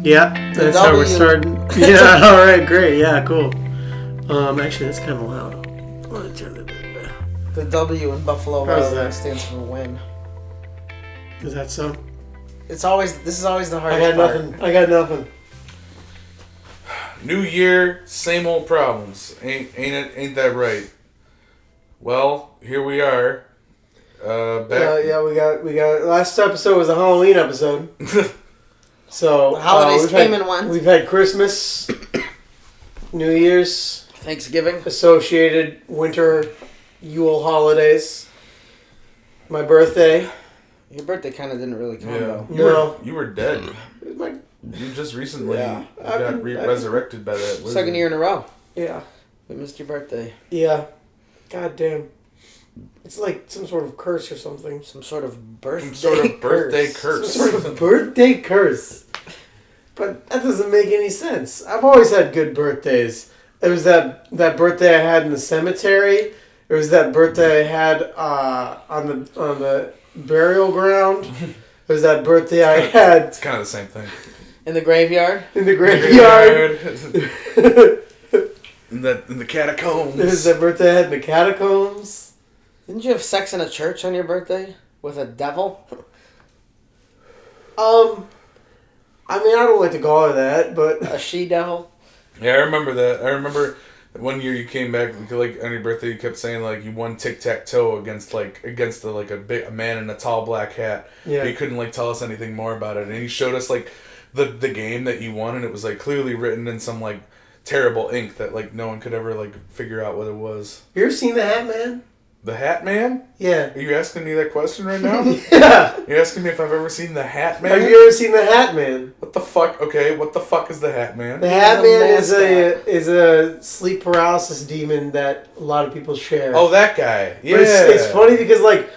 Yeah, that's how we're starting. Yeah, all right, great. Yeah, cool. Actually, that's kind of loud. I'm gonna turn it back. The W in Buffalo Wild Wings stands for win. Is that so? This is always the hardest part. I got nothing. New year, same old problems. Ain't that right? Well, here we are. Back. We got. Last episode was a Halloween episode. So the holidays came and went. We've had Christmas, New Year's, Thanksgiving, associated winter Yule holidays. My birthday. Your birthday kind of didn't really count though. You were dead. You just recently got resurrected by that lizard. Second year in a row. Yeah. We missed your birthday. Yeah. God damn. It's like some sort of curse or something. Some sort of birthday curse. Some sort of birthday curse. But that doesn't make any sense. I've always had good birthdays. It was that birthday I had in the cemetery. It was that birthday I had on the burial ground. It was that birthday I had. It's kind of the same thing. In the graveyard? In the graveyard. in the catacombs. It was that birthday I had in the catacombs. Didn't you have sex in a church on your birthday? With a devil? I mean, I don't like to call her that, but... A she-devil? Yeah, I remember that. I remember one year you came back, like, on your birthday, you kept saying, like, you won tic-tac-toe against a man in a tall black hat. Yeah. But you couldn't, like, tell us anything more about it. And he showed us, like, the game that you won, and it was, like, clearly written in some, like, terrible ink that, like, no one could ever, like, figure out what it was. You ever seen The Hat Man? The Hat Man? Yeah. Are you asking me that question right now? Yeah. You're asking me if I've ever seen The Hat Man? Have you ever seen The Hat Man? What the fuck? Okay, what the fuck is The Hat Man? The Hat Man is a sleep paralysis demon that a lot of people share. Oh, that guy. Yeah. But it's funny because, like,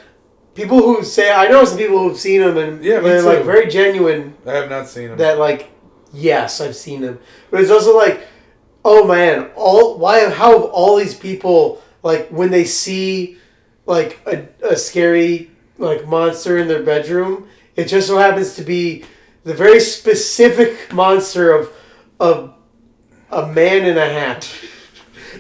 people who say... I know some people who've seen him and they're, like, very genuine. I have not seen him. That, like, yes, I've seen him. But it's also like, oh, man, how have all these people... Like, when they see, like, a scary, like, monster in their bedroom, it just so happens to be the very specific monster of a man in a hat.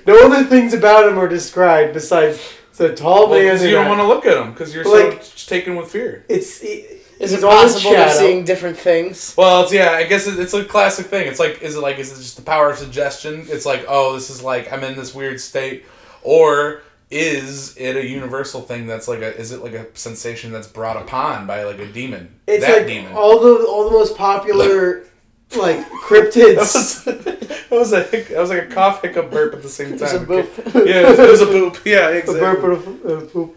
No other things about him are described besides the tall man in a hat. Because you don't want to look at him, because you're like, so taken with fear. Is it possible they're seeing different things? Well, I guess it's a classic thing. It's like, is it just the power of suggestion? It's like, oh, this is like, I'm in this weird state. Or is it a universal thing that's like is it like a sensation that's brought upon by like a demon? It's that like demon. All the most popular like cryptids. That was like a cough, hiccup, burp at the same time. It was a boop. Yeah, it was a boop. Yeah, exactly. A burp and a poop.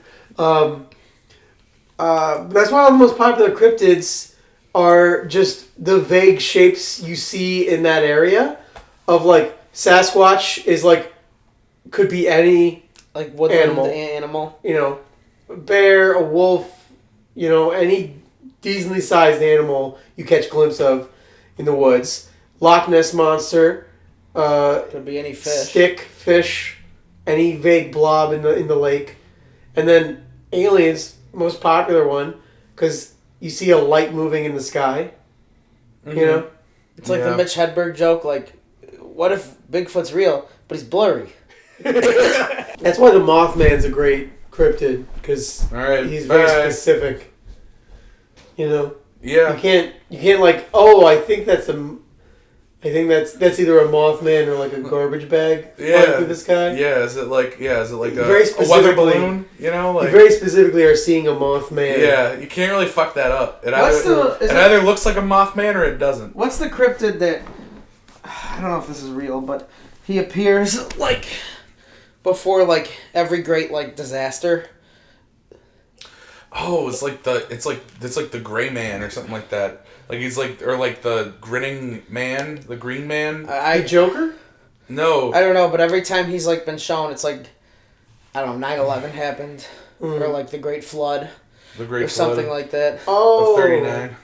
That's why all the most popular cryptids are just the vague shapes you see in that area of like Sasquatch is like could be any like woodland animal. You know, a bear, a wolf, you know, any decently sized animal you catch a glimpse of in the woods. Loch Ness Monster. Could be any fish. Stick, fish, any vague blob in the lake. And then aliens, most popular one, because you see a light moving in the sky. Mm-hmm. You know? It's like the Mitch Hedberg joke, like, what if Bigfoot's real, but he's blurry? That's why the Mothman's a great cryptid, because he's very specific. You know? Yeah. You can't like, oh, I think that's either a Mothman or like a garbage bag flying through the sky. Yeah, is it like a weather balloon? You know, like you very specifically are seeing a Mothman. Yeah, you can't really fuck that up. It either looks like a Mothman or it doesn't. What's the cryptid that I don't know if this is real, but he appears like before like every great like disaster? Oh, it's like the Gray Man or something like that. Like he's like, or like the grinning man, the green man. The Joker? No. I don't know, but every time he's like been shown, it's like, I don't know, 9/11 happened. Or like the Great Flood. The Great or Flood. something like that. Oh. Of 39.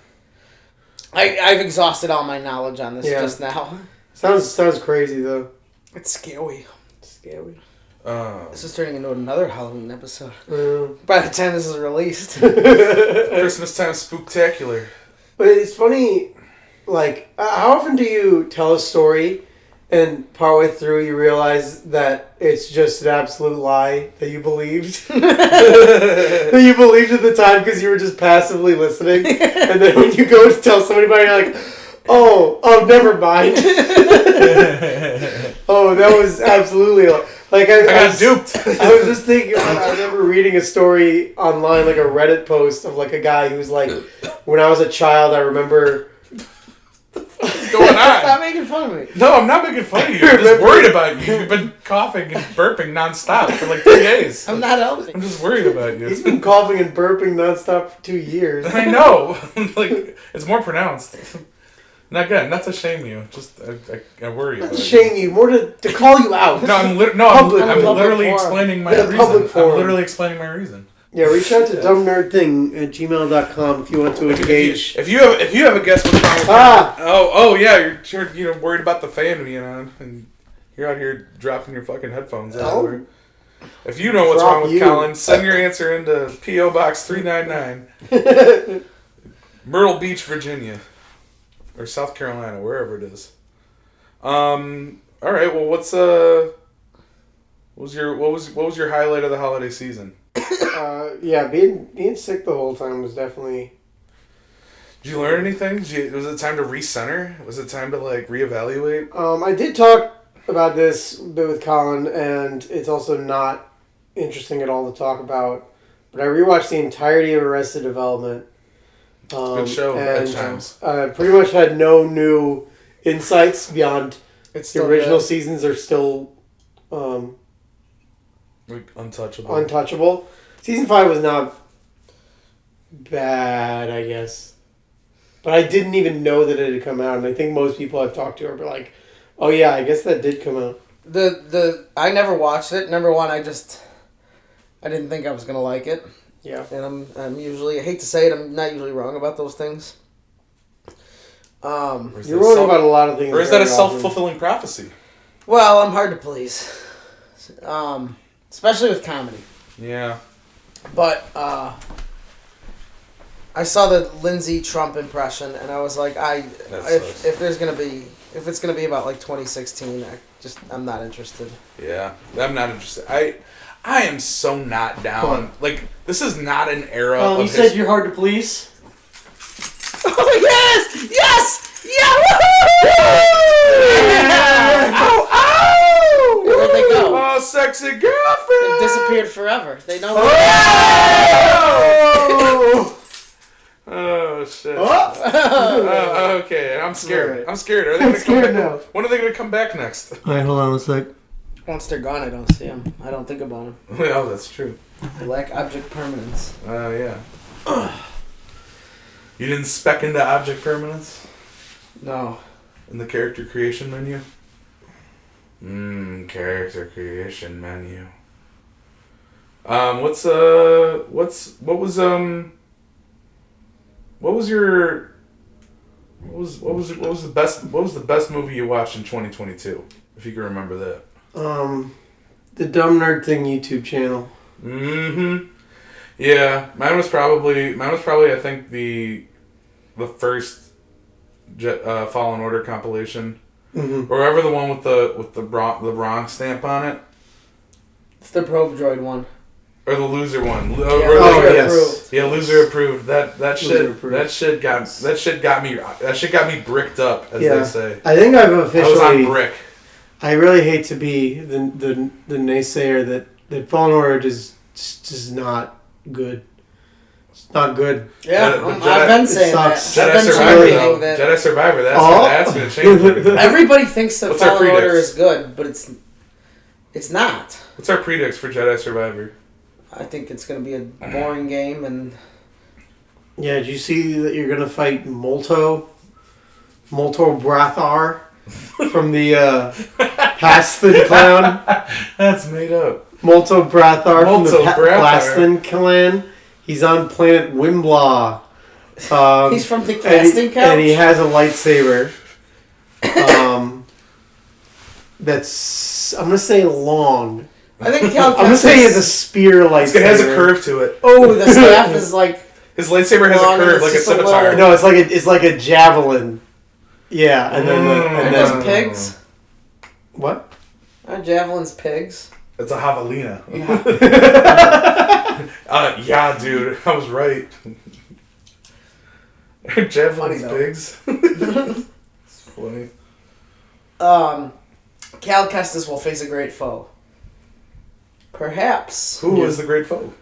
I've exhausted all my knowledge on this just now. Sounds crazy though. It's scary. Scary. This is turning into another Halloween episode. By the time this is released. Christmas time spooktacular. But it's funny, like, how often do you tell a story and partway through you realize that it's just an absolute lie that you believed? That you believed at the time because you were just passively listening. And then when you go to tell somebody about it, you're like, oh, never mind. Oh, that was absolutely... Like I got duped. I was just thinking, I remember reading a story online, like a Reddit post of like a guy who was like, when I was a child, I remember... What's going on? Stop making fun of me. No, I'm not making fun of you. I'm just worried about you. You've been coughing and burping nonstop for like 3 days. I'm not helping. I'm just worried about you. He's been coughing and burping nonstop for 2 years. I know. Like, it's more pronounced. Not good. Not to shame you. Just I worry about Not to shame you, more to call you out. No, I'm literally explaining my reason. I'm literally explaining my reason. Yeah, reach out to dumbnerdthing@gmail.com if you want to engage. If you have a guess what's wrong with yeah, you're worried about the fan being on, and you're out here dropping your fucking headphones everywhere. If you know what's wrong with Colin, send your answer into P.O. Box 399, Myrtle Beach, Virginia, or South Carolina, wherever it is. All right. Well, what was your highlight of the holiday season? Yeah, being sick the whole time was definitely... Did you learn anything? Was it time to recenter? Was it time to like reevaluate? I did talk about this a bit with Colin, and it's also not interesting at all to talk about. But I rewatched the entirety of Arrested Development. Good show at times. Pretty much had no new insights beyond the original good. Seasons are still Like untouchable. Untouchable. Season 5 was not bad, I guess. But I didn't even know that it had come out, and I think most people I've talked to are like, oh yeah, I guess that did come out. I never watched it. Number one, I didn't think I was gonna like it. Yeah. And I'm usually, I hate to say it, I'm not usually wrong about those things. You're wrong about a lot of things. Or is that a self-fulfilling prophecy? Well, I'm hard to please. Especially with comedy. Yeah. But I saw the Lindsay Trump impression, and I was like, if it's gonna be about like 2016, I'm not interested. Yeah, I'm not interested. I am so not down. Like, this is not an era. Oh, you said you're hard to please. Oh yes, yes, yeah! Ow! Where'd they go? Oh, sexy girlfriend! They disappeared forever. They know. Oh shit! Oh. Okay, I'm scared. Right. I'm scared. Are they gonna come back? now. When are they gonna come back next? Alright, hold on a sec. Once they're gone, I don't see them. I don't think about them. Well, that's true. They lack object permanence. Oh yeah. You didn't spec into object permanence No. in the character creation menu. Character creation menu. What was the best movie you watched in 2022? If you can remember that. The Dumb Nerd Thing YouTube channel. Mm-hmm. Yeah, mine was probably I think the first Fallen Order compilation, or ever the one with the Bronx stamp on it. It's the Probe Droid one. Or the loser one. Yes. Yeah, loser approved. That Loser shit got me bricked up, as they say. I think I've officially. I was on brick. I really hate to be the naysayer that Fallen Order is just not good. It's not good. Yeah, I've been saying that. Jedi Survivor, though. Jedi Survivor. That's going to change everything. Everybody thinks that What's our Fallen Order predicts? is good, but it's not. What's our predicts for Jedi Survivor? I think it's going to be a boring game, and Yeah, did you see that you're gonna fight Molto Brathar from the Pasthan clan? That's made up. Molto Brathar from the Brathar. Pasthan clan. He's on planet Wimblaw. he's from the casting couch. And he has a lightsaber. That's, I'm gonna say long. I think I'm gonna say he has a spear lightsaber. It has a curve to it. Oh, the staff is like His lightsaber has a long, curve it's like a just a scimitar. little- No, it's like a javelin. Yeah, and then Aren't those pigs? What? Aren't javelins pigs? It's a javelina. Yeah. Yeah, dude, I was right. Javelins Funny, pigs. It's funny. Cal Kestis will face a great foe. Perhaps. Who is the great foe?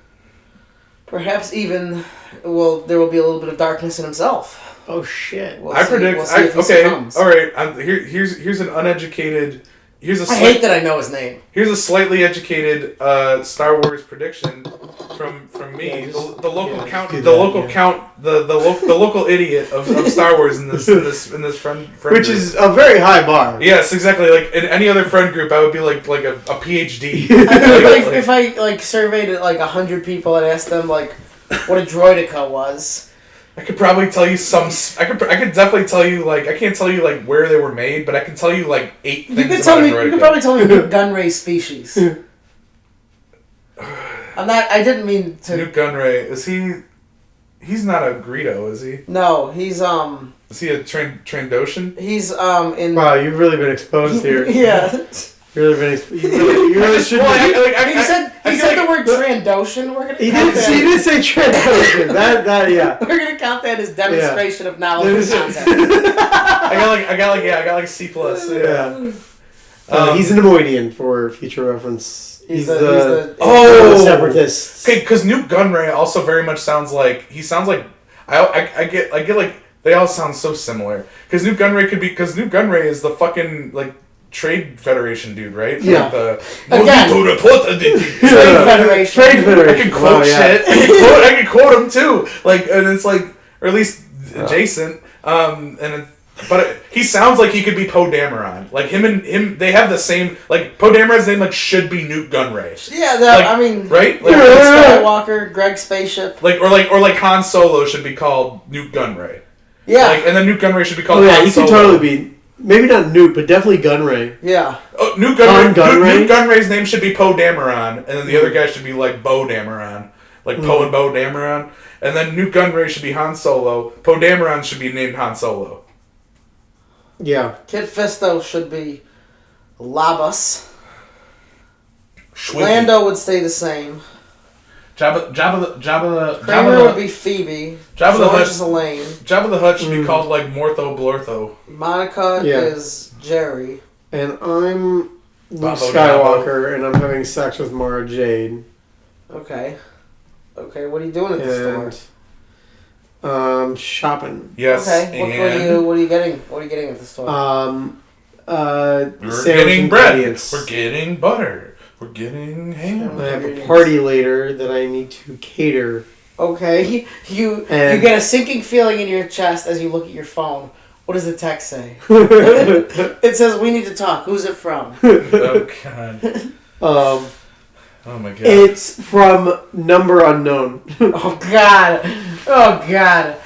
Perhaps even, well, there will be a little bit of darkness in himself. Oh shit! I predict. We'll see if he Okay, succumbs. all right. Here's an uneducated. I hate that I know his name. Here's a slightly educated Star Wars prediction from me, Yeah, the local yeah, count, do the that, local yeah. count, the local idiot of Star Wars in this friend Which group. is a very high bar. Yes, exactly. Like in any other friend group, I would be like a PhD. I think if I surveyed 100 people and asked them what a droidica was. I could probably tell you some. I could definitely tell you I can't tell you where they were made, but I can tell you 8 things. You could about a you droideka. could probably tell me Newt Gunray species. I didn't mean to. Newt Gunray, is he? He's not a Greedo, is he? No, he's Is he a Trandoshan? He's in. Wow, you've really been exposed here. Yeah. You really should. He said the word Trandoshan. We're gonna. He count did. He that. did say translation. That yeah. We're gonna count that as demonstration of knowledge of concept. I got C plus. Yeah. He's an Nemoidian for future reference. He's the separatist. Okay, because Newt Gunray also very much sounds like I get they all sound so similar. Because Newt Gunray is the fucking Trade Federation dude, right? Yeah. Again. To report Trade Federation. Trade Federation. I can quote shit. I can quote him too. And it's or at least adjacent. But he sounds like he could be Poe Dameron. Him, they have the same. Poe Dameron's name should be Newt Gunray. Yeah, I mean, right? Luke Skywalker, Greg Spaceship. Or Han Solo should be called Newt Gunray. Yeah. And then Newt Gunray should be called. Oh yeah, Han he Solo. could totally be. Maybe not Newt, but definitely Gunray. Yeah. Oh, Newt Gunray's name should be Poe Dameron, and then the other guy should be Bo Dameron, Poe and Bo Dameron, and then Newt Gunray should be Han Solo. Poe Dameron should be named Han Solo. Yeah. Kid Fisto should be Labus. Schwiggy. Lando would stay the same. Kramer would be Phoebe. Jabba the George Hutt is Elaine. Jabba the Hutt should be called Mortho Blortho. Monica is Jerry. And I'm Luke Babo Skywalker, and I'm having sex with Mara Jade. Okay, what are you doing at the store? Shopping. Yes. Okay, what are you getting? What are you getting at the store? We're getting bread. We're getting butter. We're getting ham. I have a party later that I need to cater. Okay, you get a sinking feeling in your chest as you look at your phone. What does the text say? It says, "We need to talk." Who's it from? Oh god. Oh my god. It's from number unknown. Oh god.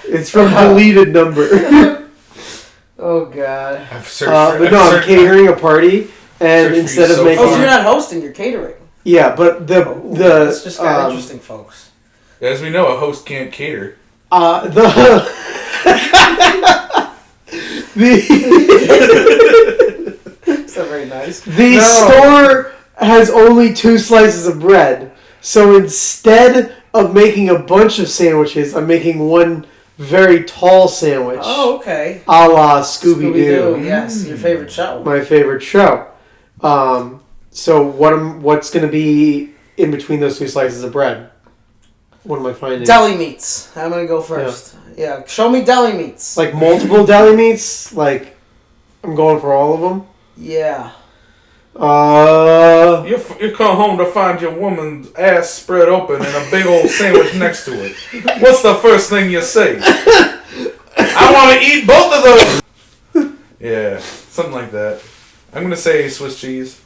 It's from deleted number. Oh god. I've searched. I'm catering a party, and instead of making, so you're not hosting, you're catering. Yeah, but This just got interesting, folks. As we know, a host can't cater. It's not very nice. The store has only 2 slices of bread, so instead of making a bunch of sandwiches, I'm making one very tall sandwich. Oh, okay. A la Scooby-Doo. Yes, your favorite show. My favorite show. So what's going to be in between those 2 slices of bread? What am I finding? Deli meats. I'm going to go first. Yeah, show me deli meats. Multiple deli meats? I'm going for all of them? Yeah. You come home to find your woman's ass spread open and a big old sandwich next to it. What's the first thing you say? I want to eat both of those. Yeah, something like that. I'm going to say Swiss cheese.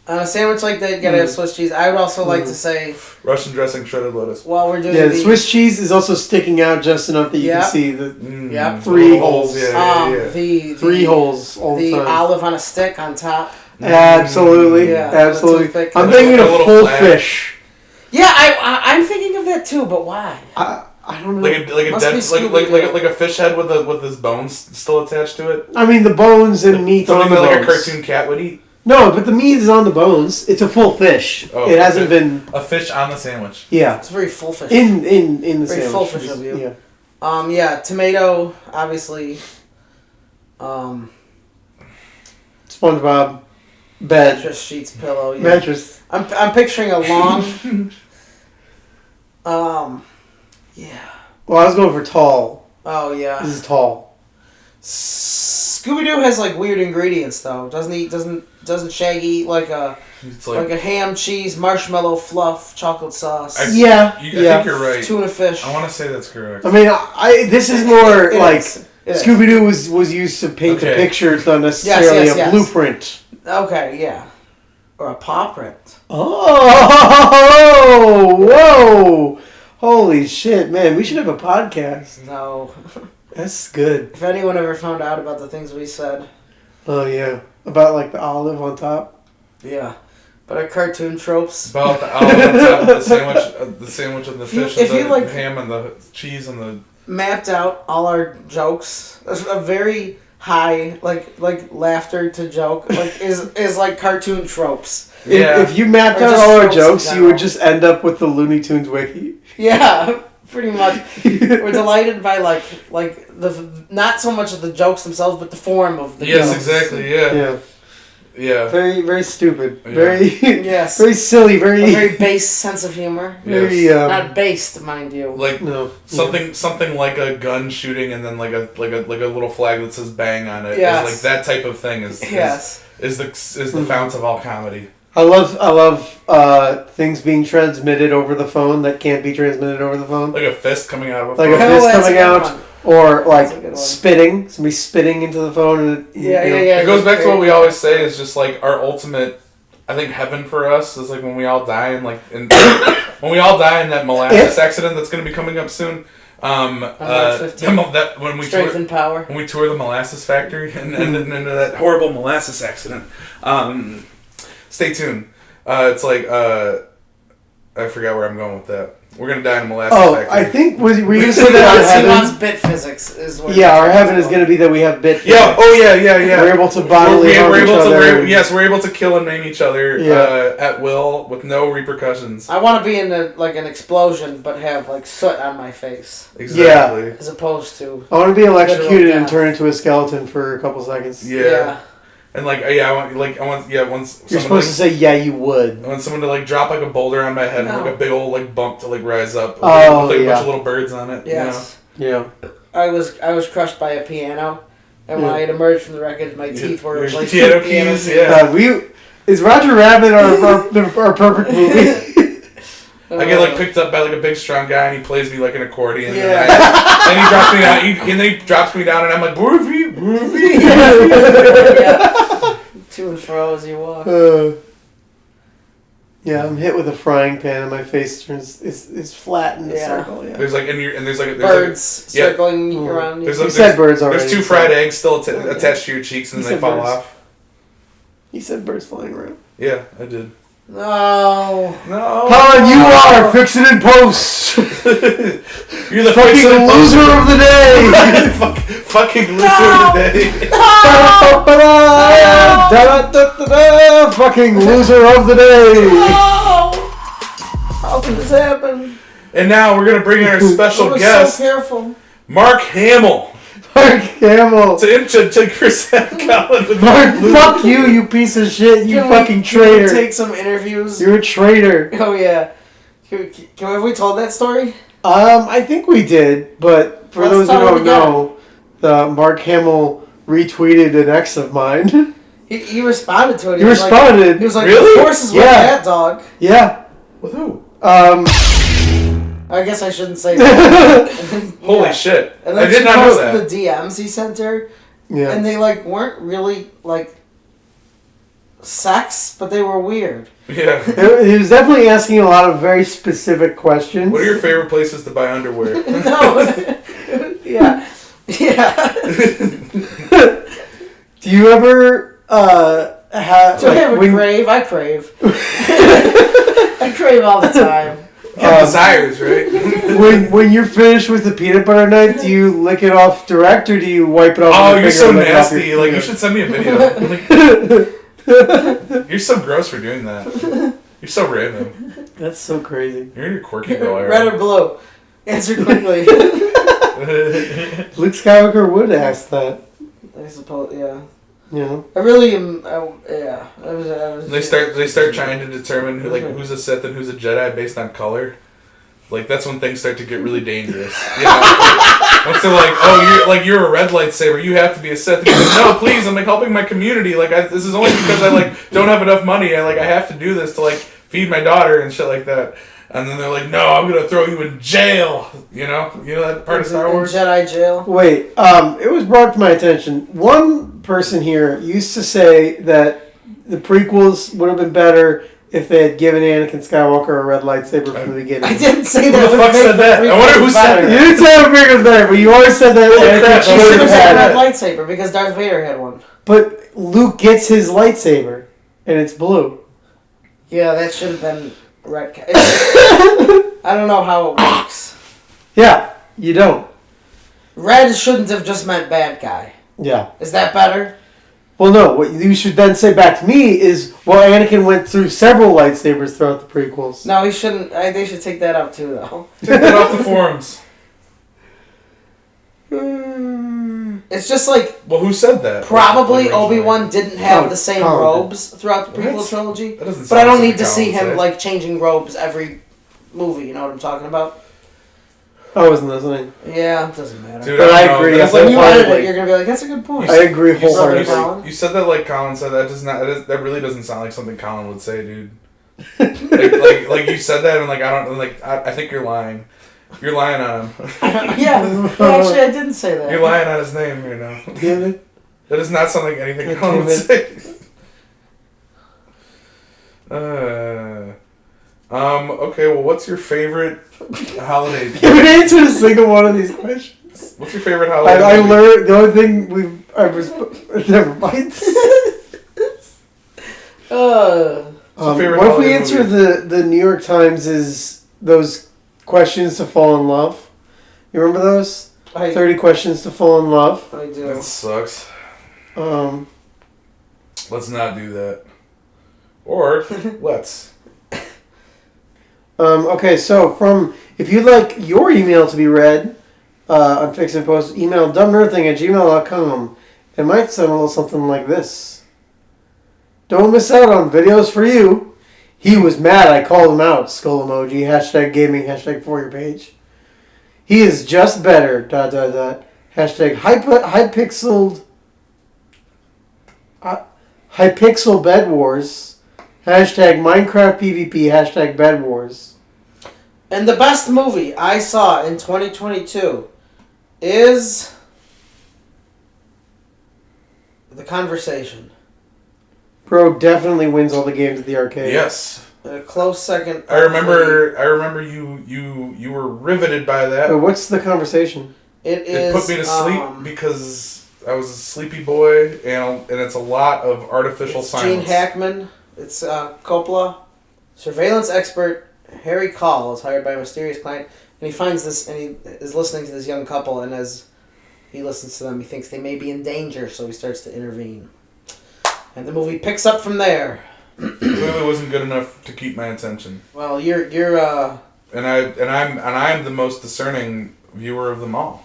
On a sandwich like that, you gotta have Swiss cheese. I would also like to say Russian dressing, shredded lettuce. while we're doing the Swiss cheese is also sticking out just enough that you can see the 3 holes. Yeah. The 3 holes all the time. olive on a stick on top. Absolutely. Yeah, absolutely. I'm a thinking of little full flag. fish. Yeah, I'm thinking of that too, but why? I don't know. Like a Must dead, be Scooby-Doo. like a fish head with his bones still attached to it. I mean, the bones and meat on Something the that like a bones. cartoon cat would eat. No, but the meat is on the bones. It's a full fish. Oh, it hasn't been. A fish on the sandwich. Yeah. It's very full fish. In the Very sandwich. full fish of you. Yeah. Yeah, tomato, obviously. SpongeBob. Bed. Mattress, sheets, pillow. Yeah. Mattress. I'm picturing a long. Yeah. Well, I was going for tall. Oh yeah. This is tall. Scooby Doo has like weird ingredients though, doesn't he? Doesn't Shaggy eat like a ham, cheese, marshmallow fluff, chocolate sauce? I Yeah. think you're right. Tuna fish. I want to say that's correct. I mean, this is more It like is. It is. Scooby Doo was used to paint a picture, it's not necessarily Yes. a blueprint. Okay, yeah. Or a paw print. Oh, whoa! Holy shit, man! We should have a podcast. No. That's good. If anyone ever found out about the things we said. Oh yeah, about like the olive on top. Yeah. But our cartoon tropes. About the olive on top of the sandwich and the fish If and you, the like, ham and the cheese and the. Mapped out all our jokes. A very high like laughter to joke is like cartoon tropes. Yeah. If you mapped Or out just all our tropes in jokes, you general. would just end up with the Looney Tunes wiki. Yeah, pretty much. We're delighted by like the not so much of the jokes themselves, but the form of the Yes, jokes. exactly. Yeah. Yeah. Very, very stupid. Yeah. Very, Yes. very silly. A very base sense of humor. very. Not based, mind you. Like No. something like a gun shooting and then like a little flag that says bang on it. Yes. Is like that type of thing is the fount of all comedy. I love things being transmitted over the phone that can't be transmitted over the phone. Like a fist coming out of a Like a phone. fist that's a coming good out, one. or That's a good like one. spitting. Somebody spitting into the phone. And Yeah. It goes back to what we always say is just like our ultimate. I think heaven for us is like when we all die and when we all die in that molasses accident that's going to be coming up soon. March 15th. When we Strength tour, and power. when we tour the molasses factory and into that horrible molasses accident. Stay tuned. It's like I forgot where I'm going with that. We're gonna die in a molasses factory. I think were you gonna say that our He wants heaven? bit physics. Is what Yeah, our heaven is gonna be that we have bit. Yeah. Oh yeah. We're able to bodily harm each other. We're able to kill and maim each other at will with no repercussions. I want to be in an explosion, but have like soot on my face, Exactly. as opposed to I want to be electrocuted Literal and death. turn into a skeleton for a couple seconds. Yeah. And like I want once You're supposed to say, "Yeah, you would." I want someone to like drop like a boulder on my head and No. like a big old like bump to like rise up with, Oh, with like a yeah. bunch of little birds on it. Yes. Yeah. I was crushed by a piano, and when Yeah. I had emerged from the wreckage, my teeth were Your replaced piano with piano keys, keys. yeah. Is Roger Rabbit our perfect movie? I get like picked up by like a big strong guy and he plays me like an accordion. Yeah. And he drops me down. And then he drops me down and I'm like boofy. Yeah. To and fro as you walk. Yeah, I'm hit with a frying pan and my face turns is flat in a Yeah. circle. Yeah. There's like there's Birds circling Mm. around you. There's You said birds already. There's 2 fried eggs still attached to your cheeks and You they said fall birds. off. He said birds flying around. Yeah, I did. No. No. Colin, you are fix it in post. You're the Fucking loser of the day. fucking loser of the day. Fucking loser of the day. How did this happen? And now we're gonna bring in our I special was guest, so careful. Mark Hamill, Mark Hamill. to present Colin with Mark, loser. fuck you, you piece of shit, you Can fucking we traitor. take some interviews. You're a traitor. Oh yeah. Have we told that story? I think we did, but for Let's those who tell it don't know, the Mark Hamill retweeted an ex of mine. He responded to it. He responded. Like, he was like, Really? "Of course, is with Yeah. that dog." Yeah. With who? I guess I shouldn't say that. Holy Yeah. shit! And I then did she not know posted that. the DMs he sent her, Yeah. and they like weren't really like sex, but they were weird. Yeah. He was definitely asking a lot of very specific questions. What are your favorite places to buy underwear? No. Yeah. Yeah. Do you ever have Do I have a when, crave? I crave. I crave all the time. Desires, right? when you're finished with the peanut butter knife, do you lick it off direct or do you wipe it off? Oh, with your you're so finger and lick it off your nasty. Like, you finger? should send me a video. You're so gross for doing that. You're so random. That's so crazy. You're in your quirky girl era. Red or blue? Answer quickly. Luke Skywalker would ask that. I suppose, yeah. Yeah. I really am. Yeah. I was. They start trying to determine who's a Sith and who's a Jedi based on color. Like, that's when things start to get really dangerous. You know? Once they're like, oh, you're a red lightsaber, you have to be a Sith. And you're like, no, please, I'm like helping my community. Like, this is only because I don't have enough money. I have to do this to feed my daughter and shit like that. And then they're like, no, I'm gonna throw you in jail. You know that part of Star Wars? Jedi jail. Wait, it was brought to my attention. One person here used to say that the prequels would have been better if they had given Anakin Skywalker a red lightsaber from the beginning. I didn't say Who that. the fuck said that? I wonder who said You that. didn't say the prequel was better, but you always said that Anakin She should should have have said had red it. lightsaber because Darth Vader had one. But Luke gets his lightsaber, and it's blue. Yeah, that should have been red. I don't know how it works. Yeah, you don't. Red shouldn't have just meant bad guy. Yeah. Is that better? Well, no. What you should then say back to me is, well, Anakin went through several lightsabers throughout the prequels. No, he shouldn't. They should take that out too, though. Take that off the forums. It's just like Well, who said that? probably Originally? Obi-Wan didn't have the same Colin. robes throughout the prequel What? trilogy. That doesn't But I sound don't like need to see Colin him said. changing robes every movie. You know what I'm talking about? I wasn't listening. Yeah, it doesn't matter. Dude, But I don't know. agree. That's when you edit wholeheartedly. it, you're gonna be like, "That's a good point." I agree You said, wholeheartedly. Colin? you said that like Colin said. That does not. That really doesn't sound like something Colin would say, dude. like you said that, and I don't I think you're lying. You're lying on him. Yeah, well, actually, I didn't say that. You're lying on his name right now. Damn it. That is not something anything God Colin would damn say. Okay, well, what's your favorite holiday? You haven't answered a single one of these questions. What's your favorite holiday? I movie? learned the only thing never mind. What's your favorite What if we holiday answer movie? the New York Times is those questions to fall in love? You remember those? 30 questions to fall in love. I do. That sucks. Let's not do that. Or let's. Okay, so if you'd like your email to be read on Fix and Post, email dumbnerdthing@gmail.com. It might sound a little something like this. Don't miss out on videos for you. He was mad I called him out. Skull emoji. #gaming. #for your page. He is just better. ... Hashtag Hypixel Bed Wars. Hashtag Minecraft PvP. Hashtag Bed Wars. And the best movie I saw in 2022 is The Conversation. Bro definitely wins all the games at the arcade. Yes. A close second. I remember you were riveted by that. What's The Conversation? It It put me to sleep because I was a sleepy boy, and it's a lot of artificial It's silence. Gene Hackman. It's Coppola. Surveillance expert Harry Call is hired by a mysterious client, and he finds this, and he is listening to this young couple, and as he listens to them, he thinks they may be in danger, so he starts to intervene. And the movie picks up from there. Clearly wasn't good enough to keep my attention. Well, you're And I'm the most discerning viewer of them all.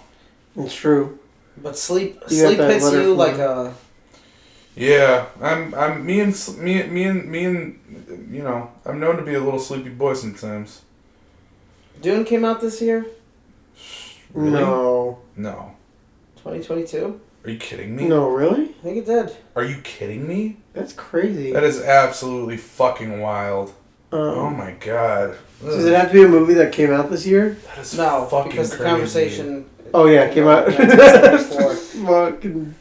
It's true. but sleep You got that hits letter you from like him. a. Yeah, I'm you know, I'm known to be a little sleepy boy sometimes. Dune came out this year, Really? No. No. 2022. Are you kidding me? No, really? I think it did. Are you kidding me? That's crazy. That is absolutely fucking wild. Oh my god. Does it have to be a movie that came out this year? That is No, fucking because the crazy. conversation. Oh yeah, it came out. in 1974. Fucking-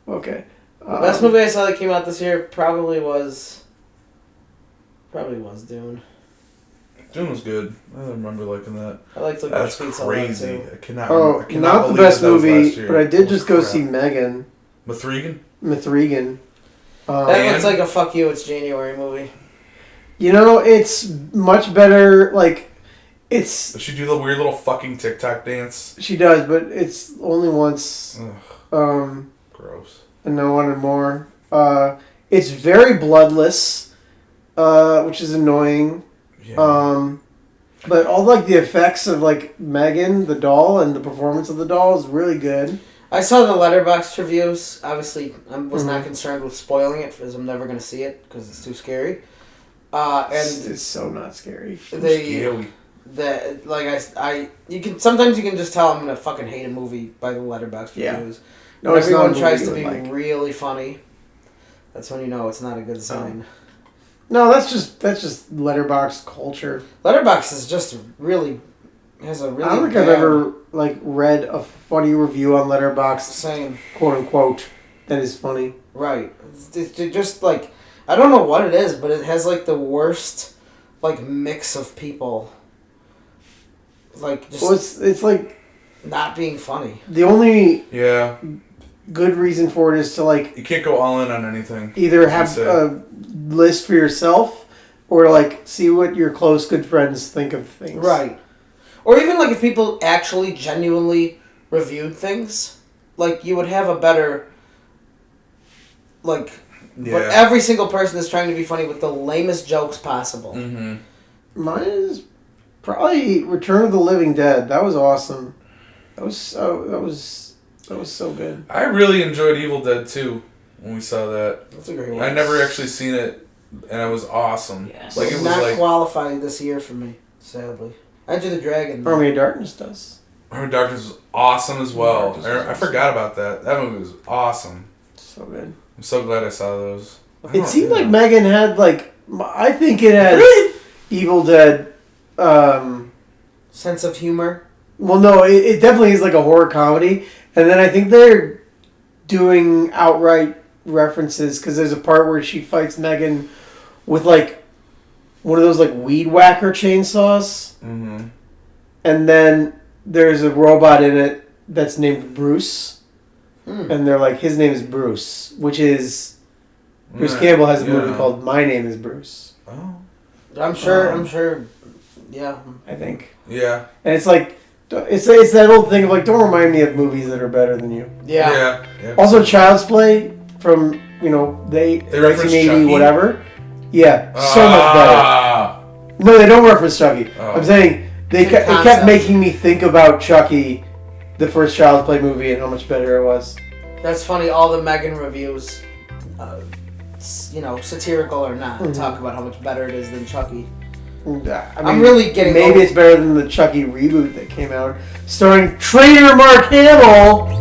okay. The best movie I saw that came out this year probably was Dune. Dune was good. I remember liking that. I liked looking That's at Pizza crazy. too. I cannot. Oh, I cannot not the believe best that was movie, last year. but I did Holy just go crap. see Megan. Mithrigan? Mithrigan. That And- looks like a fuck you, it's January movie. You know, it's much better. Like, It's Does she do the weird little fucking TikTok dance? she does, but it's only once. Gross. And no one more. It's very bloodless, which is annoying. Yeah. But all like the effects of like Megan the doll and the performance of the doll is really good. I saw the Letterboxd reviews. Obviously, I was not concerned with spoiling it because I'm never going to see it because it's too scary. And It's so not scary. Scary. You can sometimes you can just tell I'm gonna fucking hate a movie by the Letterboxd reviews. No, it's not a Everyone movie tries you to would be like. really funny. That's when you know it's not a good sign. No, that's just Letterboxd culture. Letterboxd is just really has a really. I don't think I've ever like read a funny review on Letterboxd, Same. quote unquote, that is funny. Right. It's just like I don't know what it is, but it has like the worst like mix of people. Like just Well, it's like not being funny. the only Yeah. good reason for it is to like You can't go all in on anything. either have a list for yourself or like see what your close good friends think of things. Right. Or even like if people actually genuinely reviewed things, like you would have a better like but every single person is trying to be funny with the lamest jokes possible. Mm-hmm. Mine is probably Return of the Living Dead. That was awesome. That was so good. I really enjoyed Evil Dead 2 when we saw that. That's a great one. I never actually seen it, and it was awesome. Yes. Like it was not like qualified this year for me, sadly. Enter the Dragon. Army of Darkness does. Army of Darkness was awesome as well. Darkness was I awesome. forgot about that. That movie was awesome. So good. I'm so glad I saw those. It seemed like Megan had like I think it has Evil Dead. Sense of humor. Well, no, it definitely is like a horror comedy, and then I think they're doing outright references because there's a part where she fights Megan with like one of those like weed whacker chainsaws, Mm-hmm. and then there's a robot in it that's named Bruce. And they're like, his name is Bruce, which is Bruce Campbell has a movie called My Name is Bruce. Oh. I'm sure. Yeah. I think. Yeah. And it's like, it's that old thing of like, don't remind me of movies that are better than you. Yeah. Yeah. Also, Child's Play from they reference 1980 Chucky? whatever. Yeah, so much better. No, they don't reference Chucky. Oh. I'm saying it kept concept. making me think about Chucky, the first Child's Play movie, and how much better it was. That's funny. All the Megan reviews, satirical or not, talk about how much better it is than Chucky. I mean, I'm really getting maybe old. it's better than the Chucky reboot that came out, starring trainer Mark Hamill.